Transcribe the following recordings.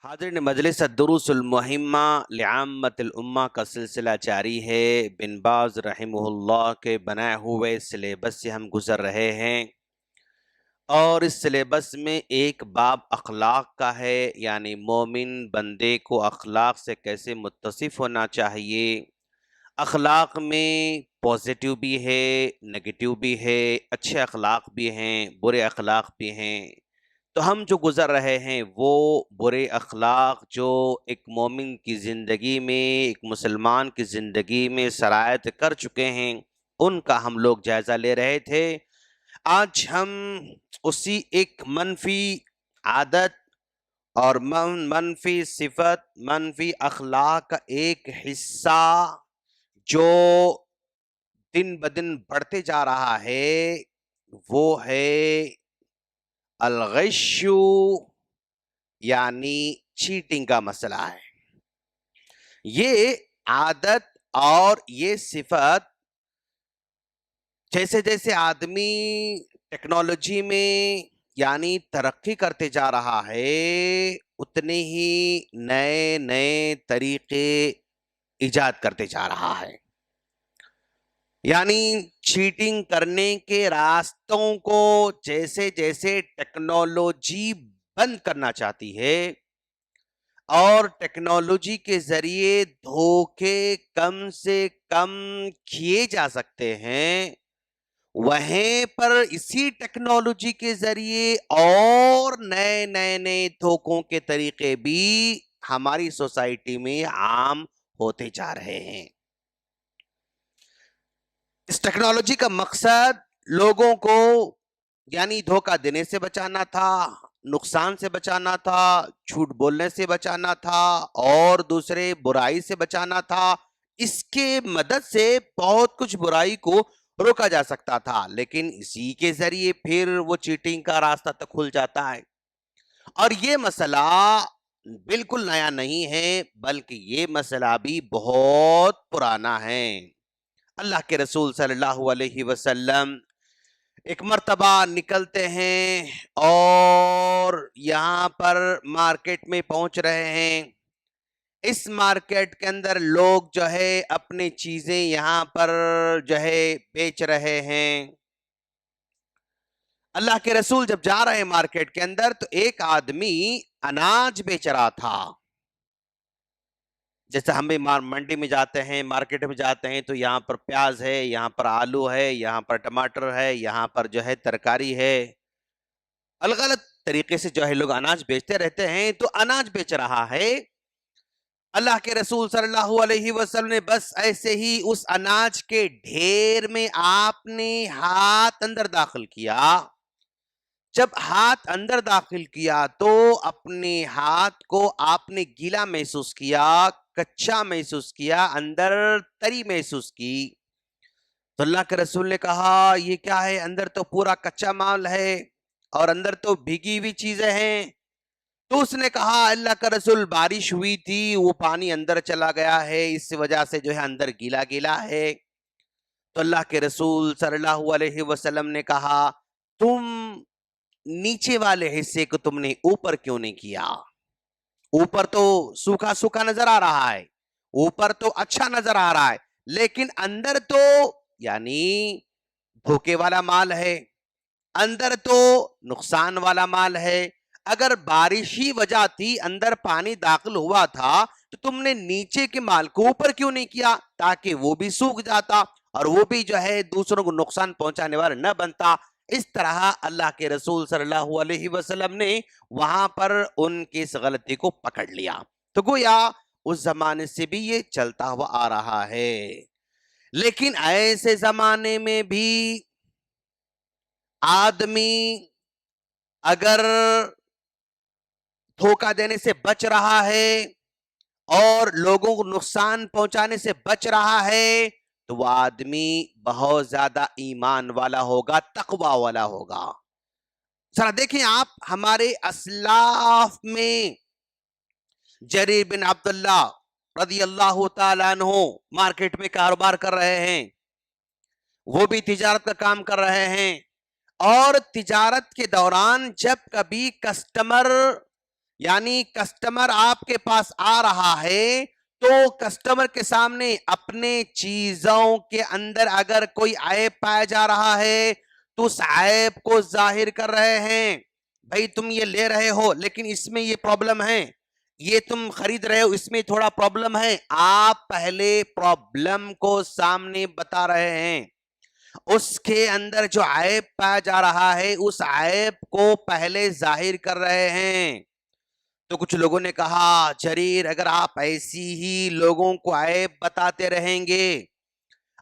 حاضرین مجلس الدروس المہمہ لعامت الامہ کا سلسلہ جاری ہے۔ بن باز رحمہ اللہ کے بنائے ہوئے سلیبس سے ہم گزر رہے ہیں، اور اس سلیبس میں ایک باب اخلاق کا ہے، یعنی مومن بندے کو اخلاق سے کیسے متصف ہونا چاہیے۔ اخلاق میں پازیٹیو بھی ہے، نگیٹیو بھی ہے، اچھے اخلاق بھی ہیں، برے اخلاق بھی ہیں۔ تو ہم جو گزر رہے ہیں وہ برے اخلاق جو ایک مومن کی زندگی میں، ایک مسلمان کی زندگی میں سرایت کر چکے ہیں، ان کا ہم لوگ جائزہ لے رہے تھے۔ آج ہم اسی ایک منفی عادت اور منفی صفت، منفی اخلاق کا ایک حصہ جو دن بدن بڑھتے جا رہا ہے، وہ ہے الغش، یعنی چیٹنگ کا مسئلہ ہے۔ یہ عادت اور یہ صفت جیسے جیسے آدمی ٹیکنالوجی میں یعنی ترقی کرتے جا رہا ہے، اتنے ہی نئے نئے طریقے ایجاد کرتے جا رہا ہے۔ یعنی چیٹنگ کرنے کے راستوں کو جیسے جیسے ٹیکنالوجی بند کرنا چاہتی ہے، اور ٹیکنالوجی کے ذریعے دھوکے کم سے کم کیے جا سکتے ہیں، وہیں پر اسی ٹیکنالوجی کے ذریعے اور نئے نئے نئے دھوکوں کے طریقے بھی ہماری سوسائٹی میں عام ہوتے جا رہے ہیں۔ اس ٹیکنالوجی کا مقصد لوگوں کو یعنی دھوکہ دینے سے بچانا تھا، نقصان سے بچانا تھا، جھوٹ بولنے سے بچانا تھا، اور دوسرے برائی سے بچانا تھا۔ اس کے مدد سے بہت کچھ برائی کو روکا جا سکتا تھا، لیکن اسی کے ذریعے پھر وہ چیٹنگ کا راستہ تک کھل جاتا ہے۔ اور یہ مسئلہ بالکل نیا نہیں ہے، بلکہ یہ مسئلہ بھی بہت پرانا ہے۔ اللہ کے رسول صلی اللہ علیہ وسلم ایک مرتبہ نکلتے ہیں اور یہاں پر مارکیٹ میں پہنچ رہے ہیں۔ اس مارکیٹ کے اندر لوگ جو ہے اپنی چیزیں یہاں پر جو ہے بیچ رہے ہیں۔ اللہ کے رسول جب جا رہے ہیں مارکیٹ کے اندر تو ایک آدمی اناج بیچ رہا تھا۔ جیسے ہم بھی منڈی میں جاتے ہیں، مارکیٹ میں جاتے ہیں، تو یہاں پر پیاز ہے، یہاں پر آلو ہے، یہاں پر ٹماٹر ہے، یہاں پر جو ہے ترکاری ہے، الگ الگ طریقے سے جو ہے لوگ اناج بیچتے رہتے ہیں۔ تو اناج بیچ رہا ہے۔ اللہ کے رسول صلی اللہ علیہ وسلم نے بس ایسے ہی اس اناج کے ڈھیر میں آپ نے ہاتھ اندر داخل کیا۔ جب ہاتھ اندر داخل کیا تو اپنے ہاتھ کو آپ نے گیلا محسوس کیا، کچا محسوس کیا، اندر تری محسوس کی۔ تو اللہ کے رسول نے کہا یہ کیا ہے؟ اندر تو پورا کچا مال ہے اور اندر تو بھیگی ہوئی چیزیں ہیں۔ تو اس نے کہا اللہ کا رسول بارش ہوئی تھی، وہ پانی اندر چلا گیا ہے، اس وجہ سے جو ہے اندر گیلا گیلا ہے۔ تو اللہ کے رسول صلی اللہ علیہ وسلم نے کہا تم نیچے والے حصے کو تم نے اوپر کیوں نہیں کیا؟ اوپر تو سوکھا سوکھا نظر آ رہا ہے، اوپر تو اچھا نظر آ رہا ہے، لیکن اندر تو یعنی دھوکے والا مال ہے، اندر تو نقصان والا مال ہے۔ اگر بارش ہی وجہ تھی، اندر پانی داخل ہوا تھا، تو تم نے نیچے کے مال کو اوپر کیوں نہیں کیا تاکہ وہ بھی سوکھ جاتا اور وہ بھی جو ہے دوسروں کو نقصان پہنچانے والا نہ بنتا۔ اس طرح اللہ کے رسول صلی اللہ علیہ وسلم نے وہاں پر ان کی اس غلطی کو پکڑ لیا۔ تو گویا اس زمانے سے بھی یہ چلتا ہوا آ رہا ہے۔ لیکن ایسے زمانے میں بھی آدمی اگر دھوکہ دینے سے بچ رہا ہے اور لوگوں کو نقصان پہنچانے سے بچ رہا ہے تو وہ آدمی بہت زیادہ ایمان والا ہوگا، تقوی والا ہوگا۔ ذرا دیکھیں آپ، ہمارے اسلاف میں جریر بن عبداللہ رضی اللہ تعالیٰ عنہ مارکیٹ میں کاروبار کر رہے ہیں، وہ بھی تجارت کا کام کر رہے ہیں، اور تجارت کے دوران جب کبھی کسٹمر یعنی کسٹمر آپ کے پاس آ رہا ہے تو کسٹمر کے سامنے اپنے چیزوں کے اندر اگر کوئی عیب پایا جا رہا ہے تو اس عیب کو ظاہر کر رہے ہیں. بھائی تم یہ لے رہے ہو لیکن اس میں یہ پرابلم ہے، یہ تم خرید رہے ہو اس میں تھوڑا پرابلم ہے. آپ پہلے پرابلم کو سامنے بتا رہے ہیں، اس کے اندر جو عیب پایا جا رہا ہے اس عیب کو پہلے ظاہر کر رہے ہیں. تو کچھ لوگوں نے کہا جریر اگر آپ ایسی ہی لوگوں کو عیب بتاتے رہیں گے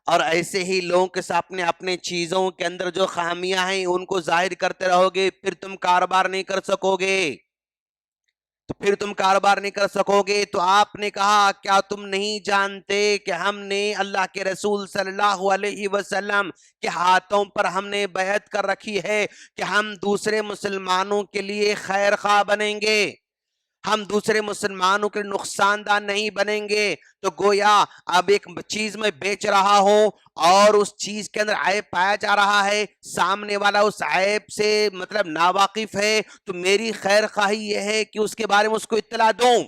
اور ایسے ہی لوگوں کے سامنے اپنے چیزوں کے اندر جو خامیاں ہیں ان کو ظاہر کرتے رہو گے پھر تم کاروبار نہیں کر سکو گے. تو آپ نے کہا کیا تم نہیں جانتے کہ ہم نے اللہ کے رسول صلی اللہ علیہ وسلم کے ہاتھوں پر ہم نے بیعت کر رکھی ہے کہ ہم دوسرے مسلمانوں کے لیے خیر خواہ بنیں گے، ہم دوسرے مسلمانوں کے نقصان دہ نہیں بنیں گے. تو گویا اب ایک چیز میں بیچ رہا ہوں اور اس چیز کے اندر عیب پایا جا رہا ہے، سامنے والا اس عیب سے مطلب ناواقف ہے، تو میری خیر خواہی یہ ہے کہ اس کے بارے میں اس کو اطلاع دوں.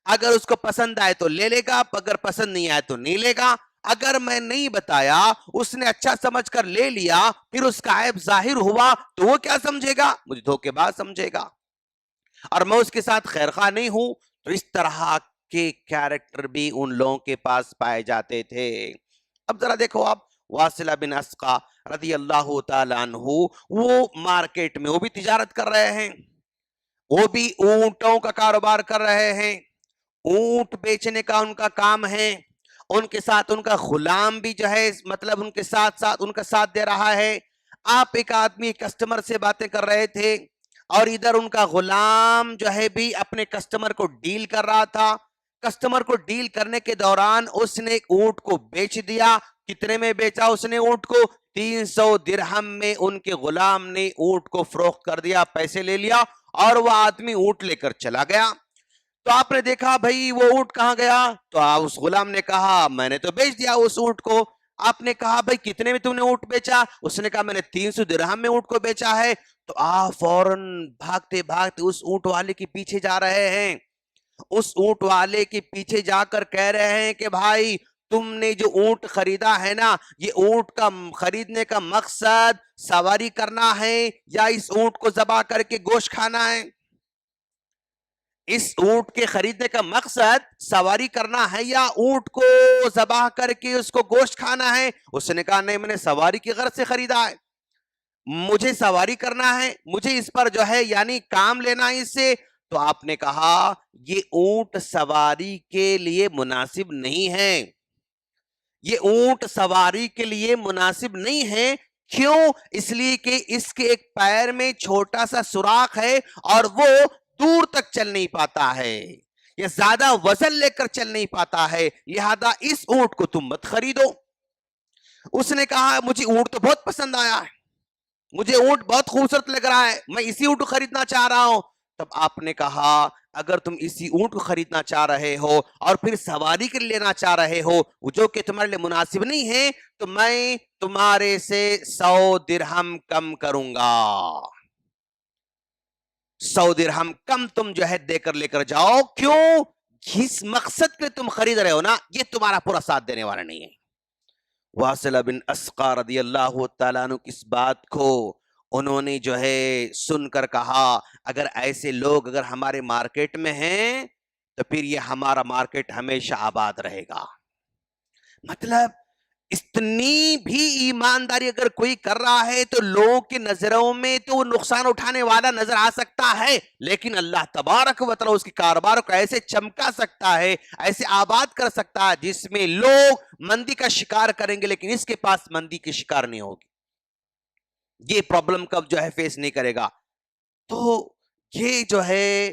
اگر اس کو پسند آئے تو لے لے گا، اگر پسند نہیں آئے تو نہیں لے گا. اگر میں نہیں بتایا اس نے اچھا سمجھ کر لے لیا پھر اس کا عیب ظاہر ہوا تو وہ کیا سمجھے گا؟ مجھے دھوکے باز سمجھے گا اور میں اس کے ساتھ خیر خواہ نہیں ہوں. تو اس طرح کے کیریکٹر بھی ان لوگوں کے پاس پائے جاتے تھے. اب ذرا دیکھو آپ واصلہ بن اسقا رضی اللہ تعالیٰ عنہ، وہ مارکیٹ میں وہ بھی تجارت کر رہے ہیں، وہ بھی اونٹوں کا کاروبار کر رہے ہیں، اونٹ بیچنے کا ان کا کام ہے. ان کے ساتھ ان کا غلام بھی جو ہے مطلب ان کے ساتھ ان کا ساتھ دے رہا ہے. آپ ایک آدمی کسٹمر سے باتیں کر رہے تھے اور ادھر ان کا غلام جو ہے بھی اپنے کسٹمر کو ڈیل کر رہا تھا. کسٹمر کو ڈیل کرنے کے دوران اس نے اونٹ کو بیچ دیا. کتنے میں بیچا اس نے اونٹ کو؟ 300 درہم میں ان کے غلام نے اونٹ کو فروخت کر دیا، پیسے لے لیا اور وہ آدمی اونٹ لے کر چلا گیا. تو آپ نے دیکھا بھائی وہ اونٹ کہاں گیا؟ تو اس غلام نے کہا میں نے تو بیچ دیا اس اونٹ کو. آپ نے کہا بھائی کتنے میں تم نے اونٹ بیچا؟ اس نے کہا میں نے 300 درہم میں اونٹ کو بیچا ہے. تو آپ فوراً بھاگتے بھاگتے اس اونٹ والے کے پیچھے جا رہے ہیں، اس اونٹ والے کے پیچھے جا کر کہہ رہے ہیں کہ بھائی تم نے جو اونٹ خریدا ہے نا، یہ اونٹ کا خریدنے کا مقصد سواری کرنا ہے یا اس اونٹ کو ذبح کر کے گوشت کھانا ہے؟ اس اونٹ کے خریدنے کا مقصد سواری کرنا ہے یا اونٹ کو ذبح کر کے اس کو گوشت کھانا ہے؟ اس نے کہا نہیں، میں نے سواری کی غرض سے خریدا ہے، مجھے سواری کرنا ہے، مجھے اس پر جو ہے یعنی کام لینا ہے اس سے. تو آپ نے کہا یہ اونٹ سواری کے لیے مناسب نہیں ہے، یہ اونٹ سواری کے لیے مناسب نہیں ہے. کیوں؟ اس لیے کہ اس کے ایک پیر میں چھوٹا سا سوراخ ہے اور وہ دور تک چل نہیں پاتا ہے، یہ زیادہ وزن لے کر چل نہیں پاتا ہے، لہذا اس اونٹ کو تم مت خریدو. اس نے کہا مجھے اونٹ تو بہت پسند آیا ہے، مجھے اونٹ بہت خوبصورت لگ رہا ہے، میں اسی اونٹ کو خریدنا چاہ رہا ہوں. تب آپ نے کہا اگر تم اسی اونٹ کو خریدنا چاہ رہے ہو اور پھر سواری کے لینا چاہ رہے ہو جو کہ تمہارے لیے مناسب نہیں ہے تو میں تمہارے سے 100 درہم کم کروں گا، 100 درہم کم تم جو ہے دے کر لے کر جاؤ. کیوں؟ جس مقصد کے تم خرید رہے ہو نا یہ تمہارا پورا ساتھ دینے والا نہیں ہے. واصلہ بن اسقا رضی اللہ تعالیٰ عنہ اس بات کو انہوں نے جو ہے سن کر کہا اگر ایسے لوگ اگر ہمارے مارکیٹ میں ہیں تو پھر یہ ہمارا مارکیٹ ہمیشہ آباد رہے گا. مطلب اتنی بھی ایمانداری اگر کوئی کر رہا ہے تو لوگوں کی نظروں میں تو وہ نقصان اٹھانے والا نظر آ سکتا ہے، لیکن اللہ تبارک و تعالی اس کے کاروبار کو ایسے چمکا سکتا ہے، ایسے آباد کر سکتا ہے جس میں لوگ مندی کا شکار کریں گے لیکن اس کے پاس مندی کی شکار نہیں ہوگی، یہ پرابلم کب جو ہے فیس نہیں کرے گا. تو یہ جو ہے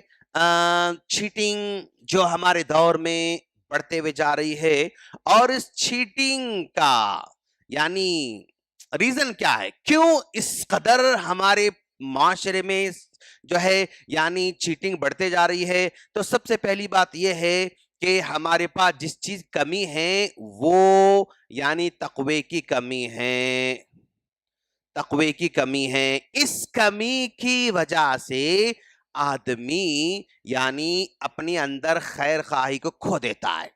چیٹنگ جو ہمارے دور میں بڑھتے ہوئے جا رہی ہے اور اس چیٹنگ کا یعنی ریزن کیا ہے، کیوں اس قدر ہمارے معاشرے میں جو ہے یعنی چیٹنگ بڑھتے جا رہی ہے. تو سب سے پہلی بات یہ ہے کہ ہمارے پاس جس چیز کمی ہے وہ یعنی تقوی کی کمی ہے، تقوی کی کمی ہے. اس کمی کی وجہ سے آدمی یعنی اپنے اندر خیر خواہی کو کھو دیتا ہے،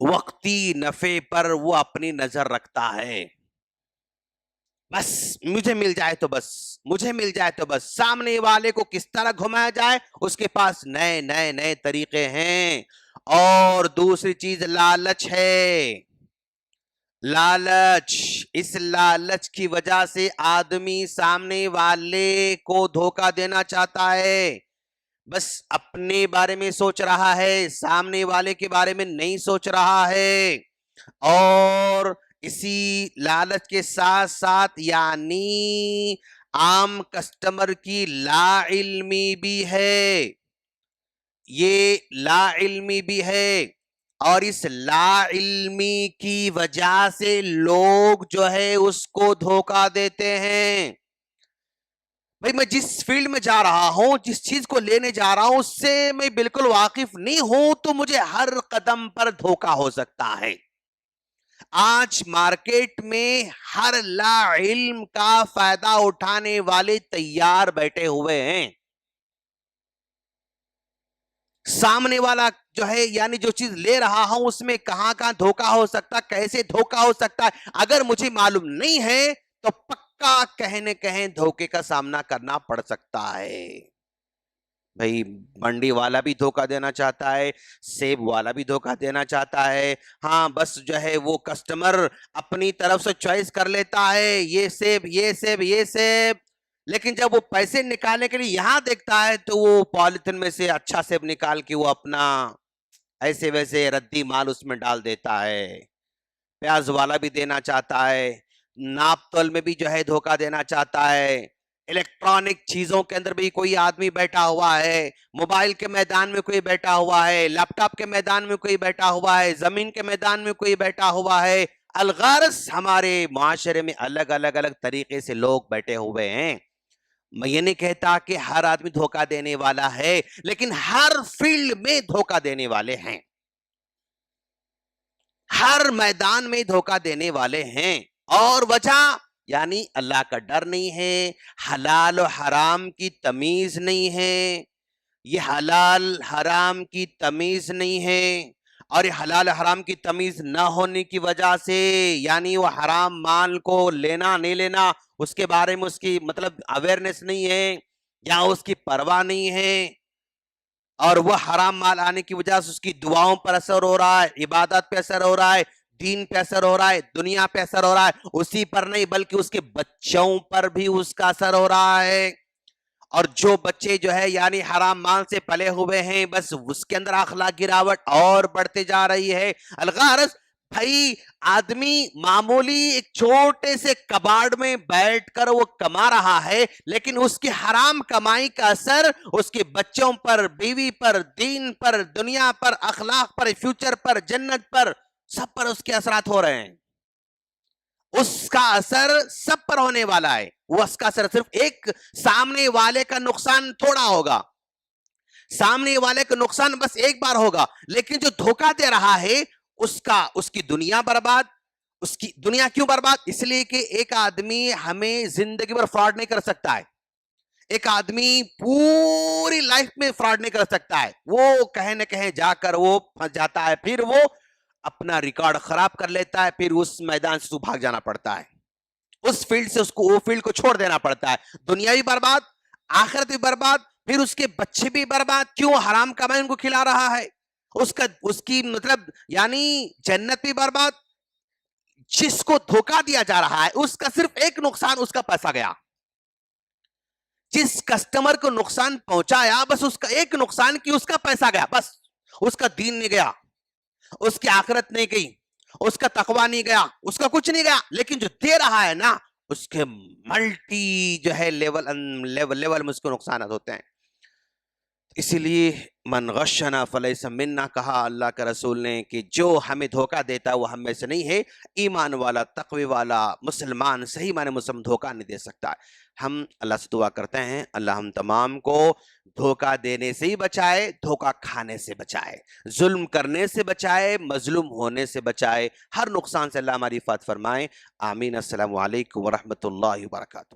وقتی نفع پر وہ اپنی نظر رکھتا ہے، بس مجھے مل جائے تو بس، مجھے مل جائے تو بس، سامنے والے کو کس طرح گھمایا جائے اس کے پاس نئے نئے نئے طریقے ہیں۔ اور دوسری چیز لالچ ہے، لالچ، اس لالچ کی وجہ سے آدمی سامنے والے کو دھوکہ دینا چاہتا ہے، بس اپنے بارے میں سوچ رہا ہے، سامنے والے کے بارے میں نہیں سوچ رہا ہے۔ اور اسی لالچ کے ساتھ ساتھ یعنی عام کسٹمر کی لا علمی بھی ہے، یہ لا علمی بھی ہے، اور اس لا علمی کی وجہ سے لوگ جو ہے اس کو دھوکہ دیتے ہیں۔ بھئی میں جس فیلڈ میں جا رہا ہوں، جس چیز کو لینے جا رہا ہوں اس سے میں بالکل واقف نہیں ہوں، تو مجھے ہر قدم پر دھوکہ ہو سکتا ہے۔ آج مارکیٹ میں ہر لا علم کا فائدہ اٹھانے والے تیار بیٹھے ہوئے ہیں۔ سامنے والا جو ہے یعنی جو چیز لے رہا ہوں اس میں کہاں کہاں دھوکہ ہو سکتا، کیسے دھوکہ ہو سکتا ہے، اگر مجھے معلوم نہیں ہے تو پکا کہیں دھوکے کا سامنا کرنا پڑ سکتا ہے۔ بھئی منڈی والا بھی دھوکہ دینا چاہتا ہے، سیب والا بھی دھوکہ دینا چاہتا ہے، ہاں بس جو ہے وہ کسٹمر اپنی طرف سے چوائس کر لیتا ہے، یہ سیب یہ سیب یہ سیب، لیکن جب وہ پیسے نکالنے کے لیے یہاں دیکھتا ہے تو وہ پالیتھن میں سے اچھا سیب نکال کے وہ اپنا ایسے ویسے ردی مال اس میں ڈال دیتا ہے۔ پیاز والا بھی دینا چاہتا ہے، ناپ تول میں بھی جو ہے دھوکہ دینا چاہتا ہے، الیکٹرانک چیزوں کے اندر بھی کوئی آدمی بیٹھا ہوا ہے، موبائل کے میدان میں کوئی بیٹھا ہوا ہے، لیپ ٹاپ کے میدان میں کوئی بیٹھا ہوا ہے، زمین کے میدان میں کوئی بیٹھا ہوا ہے، الغرض ہمارے معاشرے میں الگ الگ طریقے سے لوگ بیٹھے ہوئے ہیں۔ میں یہ نہیں کہتا کہ ہر آدمی دھوکہ دینے والا ہے، لیکن ہر فیلڈ میں دھوکہ دینے والے ہیں، ہر میدان میں دھوکہ دینے والے ہیں، اور وجہ یعنی اللہ کا ڈر نہیں ہے، حلال و حرام کی تمیز نہیں ہے، یہ حلال حرام کی تمیز نہیں ہے، اور یہ حلال حرام کی تمیز نہ ہونے کی وجہ سے یعنی وہ حرام مال کو لینا نہیں لینا اس کے بارے میں اس کی مطلب اویئرنس نہیں ہے یا اس کی پرواہ نہیں ہے، اور وہ حرام مال آنے کی وجہ سے اس کی دعاؤں پر اثر ہو رہا ہے، عبادت پہ اثر ہو رہا ہے، دین پہ اثر ہو رہا ہے، دنیا پہ اثر ہو رہا ہے، اسی پر نہیں بلکہ اس کے بچوں پر بھی اس کا اثر ہو رہا ہے، اور جو بچے جو ہے یعنی حرام مال سے پلے ہوئے ہیں بس اس کے اندر اخلاق گراوٹ اور بڑھتے جا رہی ہے۔ الغرض بھائی آدمی معمولی ایک چھوٹے سے کباڑ میں بیٹھ کر وہ کما رہا ہے، لیکن اس کی حرام کمائی کا اثر اس کے بچوں پر، بیوی پر، دین پر، دنیا پر، اخلاق پر، فیوچر پر، جنت پر، سب پر اس کے اثرات ہو رہے ہیں۔ اس کا اثر سب پر ہونے والا ہے، وہ اس کا اثر صرف ایک سامنے والے کا نقصان تھوڑا ہوگا، سامنے والے کا نقصان بس ایک بار ہوگا، لیکن جو دھوکہ دے رہا ہے اس کی دنیا برباد، اس کی دنیا کیوں برباد؟ اس لیے کہ ایک آدمی ہمیں زندگی بھر فراڈ نہیں کر سکتا ہے، ایک آدمی پوری لائف میں فراڈ نہیں کر سکتا ہے، وہ کہیں نہ کہیں جا کر وہ پھنس جاتا ہے، پھر وہ اپنا ریکارڈ خراب کر لیتا ہے، پھر اس میدان سے بھاگ جانا پڑتا ہے، اس فیلڈ سے اس کو وہ فیلڈ کو چھوڑ دینا پڑتا ہے، دنیا بھی برباد، آخرت بھی برباد، پھر اس کے بچے بھی برباد، کیوں؟ حرام کمائی ان کو کھلا رہا ہے، اس کی مطلب یعنی جنت بھی برباد، جس کو دھوکہ دیا جا رہا ہے اس کا صرف ایک نقصان، اس کا پیسہ گیا، جس کسٹمر کو نقصان پہنچایا بس اس کا ایک نقصان کی اس کا پیسہ گیا، بس اس کا دین نہیں گیا، اس کی آخرت نہیں گئی، اس کا تقوی نہیں گیا، اس کا کچھ نہیں گیا، لیکن جو دے رہا ہے نا اس کے ملٹی جو ہے لیول میں اس کو نقصانات ہوتے ہیں۔ اسی لیے من غشنا فلیس منا کہا اللہ کے رسول نے کہ جو ہمیں دھوکہ دیتا ہے وہ ہم میں سے نہیں ہے، ایمان والا تقوی والا مسلمان صحیح معنی مسلم دھوکہ نہیں دے سکتا ہے۔ ہم اللہ سے دعا کرتے ہیں اللہ ہم تمام کو دھوکہ دینے سے ہی بچائے، دھوکہ کھانے سے بچائے، ظلم کرنے سے بچائے، مظلوم ہونے سے بچائے، ہر نقصان سے اللہ ہماری حفاظت فرمائے، آمین۔ السلام علیکم ورحمۃ اللہ وبرکاتہ۔